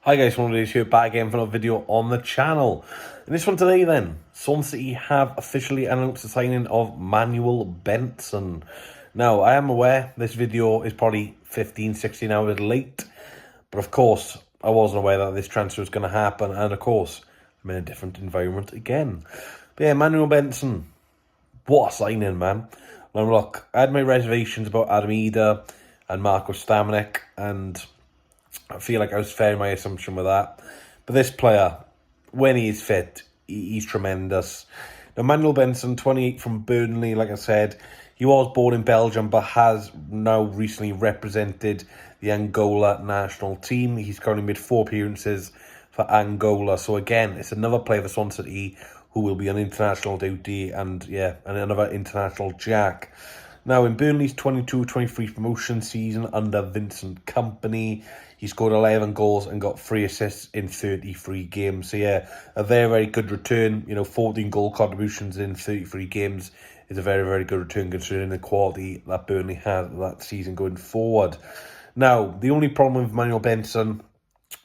Hi guys, one of these here back again for another video on the channel. In this one today then, Swansea City have officially announced the signing of Manuel Benson. Now, I am aware this video is probably 15-16 hours late, but of course, I wasn't aware that this transfer was going to happen, and of course, I'm in a different environment again. But yeah, Manuel Benson, what a signing, man. Now look, I had my reservations about Adam and Marco Stamenik, and I feel like I was fair in my assumption with that. But this player, when he is fit, he's tremendous. Now, Manuel Benson, 28 from Burnley, like I said, he was born in Belgium, but has now recently represented the Angola national team. He's currently made 4 appearances for Angola. So again, it's another player for Swansea City who will be on international duty and another international jack. Now, in Burnley's 22-23 promotion season under Vincent Kompany, he scored 11 goals and got 3 assists in 33 games. So, yeah, a very, very good return. 14 goal contributions in 33 games is a very, very good return considering the quality that Burnley had that season going forward. Now, the only problem with Manuel Benson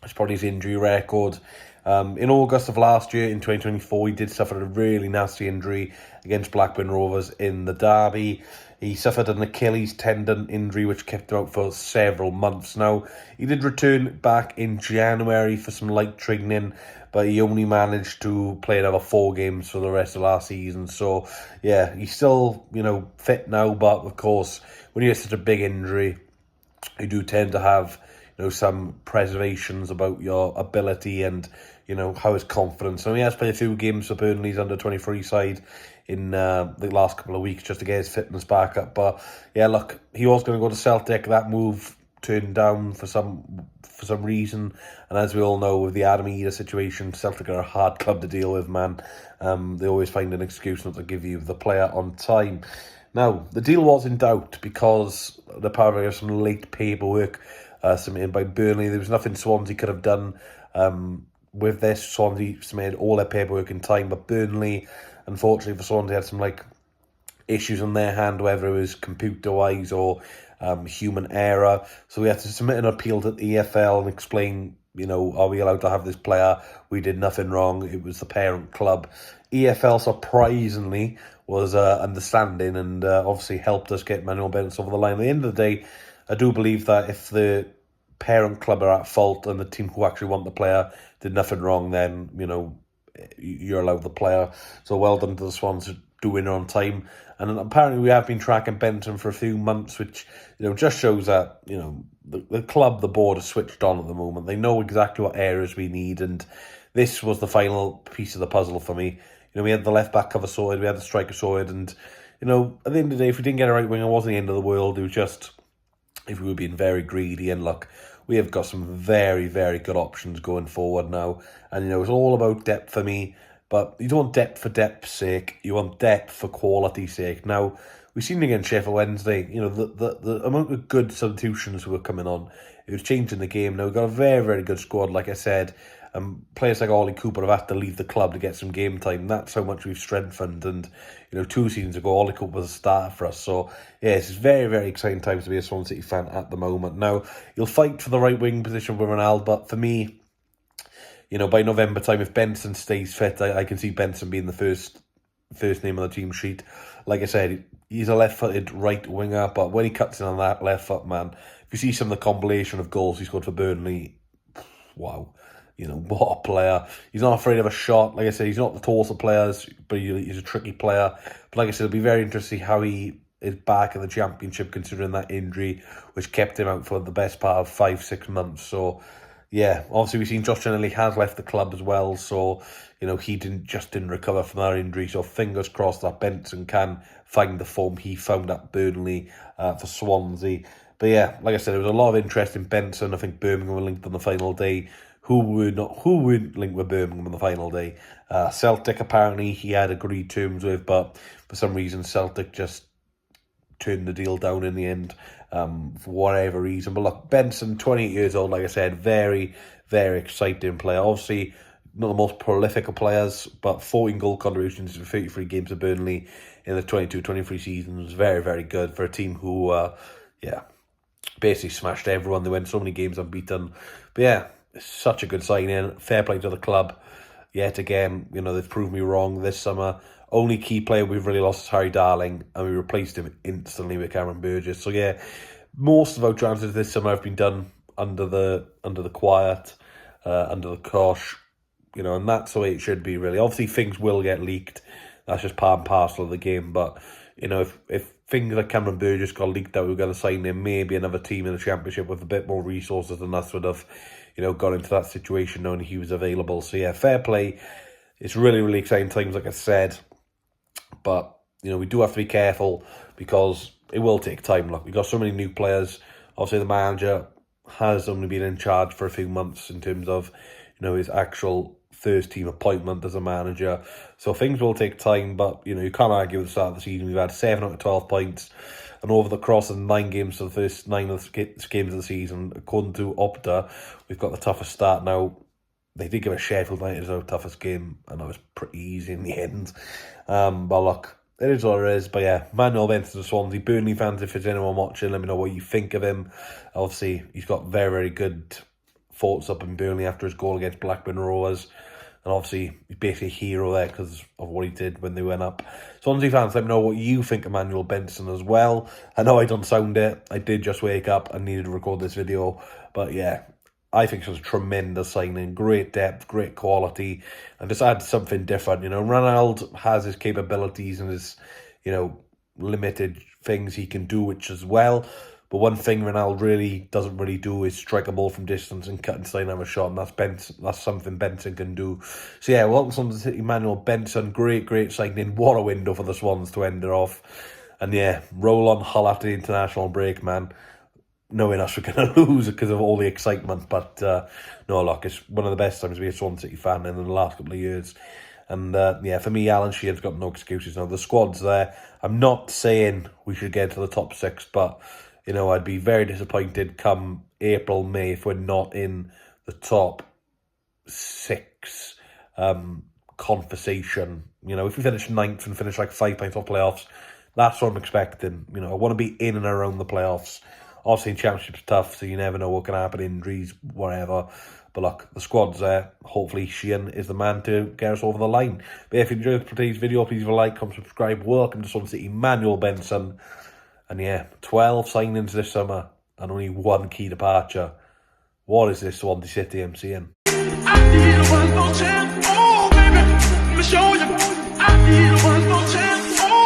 is probably his injury record. In August of last year, in 2024, he did suffer a really nasty injury against Blackburn Rovers in the derby. He suffered an Achilles tendon injury, which kept him out for several months. Now, he did return back in January for some light training, but he only managed to play another 4 games for the rest of last season. So, yeah, he's still, fit now, but of course, when you have such a big injury, you do tend to have some preservations about your ability and, how his confidence. So he has played a few games for Burnley's under-23 side in the last couple of weeks just to get his fitness back up. But, yeah, look, he was going to go to Celtic. That move turned down for some reason. And as we all know, with the Adam situation, Celtic are a hard club to deal with, man. They always find an excuse not to give you the player on time. Now, the deal was in doubt because apparently there was some late paperwork submitted by Burnley. There was nothing Swansea could have done with this. Swansea submitted all their paperwork in time, but Burnley, unfortunately for Swansea, had some issues on their hand, whether it was computer-wise or human error. So we had to submit an appeal to the EFL and explain, are we allowed to have this player? We did nothing wrong. It was the parent club. EFL, surprisingly, was understanding and obviously helped us get Manuel Benson over the line. At the end of the day, I do believe that if the parent club are at fault and the team who actually want the player did nothing wrong, then, you're allowed the player. So well done to the Swans for doing it on time. And apparently we have been tracking Benson for a few months, which, just shows that, the club, the board is switched on at the moment. They know exactly what areas we need, and this was the final piece of the puzzle for me. We had the left-back cover sorted, we had the striker sorted, and, at the end of the day, if we didn't get a right winger, it wasn't the end of the world. It was just, if we were being very greedy, and look, we have got some very, very good options going forward now. And, it's all about depth for me, but you don't want depth for depth's sake. You want depth for quality's sake. Now, we've seen against Sheffield Wednesday, the amount of good substitutions who were coming on, it was changing the game. Now, we've got a very, very good squad, like I said. Players like Ollie Cooper have had to leave the club to get some game time. That's how much we've strengthened. And, 2 seasons ago, Ollie Cooper was a starter for us. So, yeah, it's very, very exciting times to be a Swansea City fan at the moment. Now, you'll fight for the right wing position with Ronaldo, but for me, by November time, if Benson stays fit, I can see Benson being the first name on the team sheet. Like I said, he's a left-footed right winger, but when he cuts in on that left foot, man, if you see some of the compilation of goals he scored for Burnley, wow. What a player. He's not afraid of a shot. Like I said, he's not the tallest of players, but he's a tricky player. But like I said, it'll be very interesting to see how he is back in the Championship considering that injury, which kept him out for the best part of 5-6 months. So, yeah, obviously we've seen Josh Ginnelly has left the club as well. So, he didn't recover from that injury. So fingers crossed that Benson can find the form he found at Burnley for Swansea. But yeah, like I said, there was a lot of interest in Benson. I think Birmingham were linked on the final day. Who would link with Birmingham on the final day? Celtic, apparently, he had agreed terms with, but for some reason, Celtic just turned the deal down in the end for whatever reason. But look, Benson, 28 years old, like I said, very, very exciting player. Obviously, not the most prolific of players, but 14 goal contributions in 33 games of Burnley in the 22-23 season was very, very good for a team who, basically smashed everyone. They went so many games unbeaten. But yeah, such a good signing. Fair play to the club. Yet again, they've proved me wrong this summer. Only key player we've really lost is Harry Darling, and we replaced him instantly with Cameron Burgess. So yeah, most of our transfers this summer have been done under the quiet, under the cosh, and that's the way it should be, really. Obviously, things will get leaked. That's just part and parcel of the game. But if things like Cameron Burgess got leaked out, we're going to sign him, maybe another team in the Championship with a bit more resources than us would have, got into that situation knowing he was available. So yeah, fair play. It's really, really exciting times, like I said. But, we do have to be careful because it will take time. Look, we've got so many new players. Obviously, the manager has only been in charge for a few months in terms of, his actual first team appointment as a manager. So things will take time, but, you can't argue with the start of the season. We've had 7 out of 12 points. And over the course of 9 games for the first 9 of the games of the season, according to Opta, we've got the toughest start now. They did give us Sheffield United as our toughest game, and that was pretty easy in the end. But look, it is what it is. But yeah, Manuel Benson of Swansea. Burnley fans, if there's anyone watching, let me know what you think of him. Obviously, he's got very, very good thoughts up in Burnley after his goal against Blackburn Rovers. And obviously, he's basically a hero there because of what he did when they went up. Swansea fans, let me know what you think of Manuel Benson as well. I know I don't sound it. I did just wake up and needed to record this video. But yeah, I think it was a tremendous signing. Great depth, great quality, and just add something different. Ronaldo has his capabilities and his, limited things he can do, which as well. But one thing Ronaldo really doesn't really do is strike a ball from distance and cut inside and have a shot, and that's something Benson can do. So yeah, welcome to Swansea City, Manuel Benson. Great signing. What a window for the Swans to end it off. And yeah, roll on Hull after the international break, man. Knowing us, we're going to lose because of all the excitement. But no, look, it's one of the best times to be a Swansea City fan in the last couple of years. And yeah, for me, Alan Shearer's got no excuses now. The squad's there. I'm not saying we should get to the top 6, but, I'd be very disappointed come April, May if we're not in the top 6 conversation. If we finish 9th and finish like 5 points off playoffs, that's what I'm expecting. I want to be in and around the playoffs. Obviously, Championship's tough, so you never know what can happen, injuries, whatever. But look, the squad's there. Hopefully, Sheehan is the man to get us over the line. But yeah, if you enjoyed today's video, please leave a like, comment, subscribe. Welcome to Swansea City, Manuel Benson. And yeah, 12 signings this summer and only 1 key departure. What is this Swansea City I'm seeing? I need a one more chance. Oh, baby, let me show you. I need a one more chance. Oh.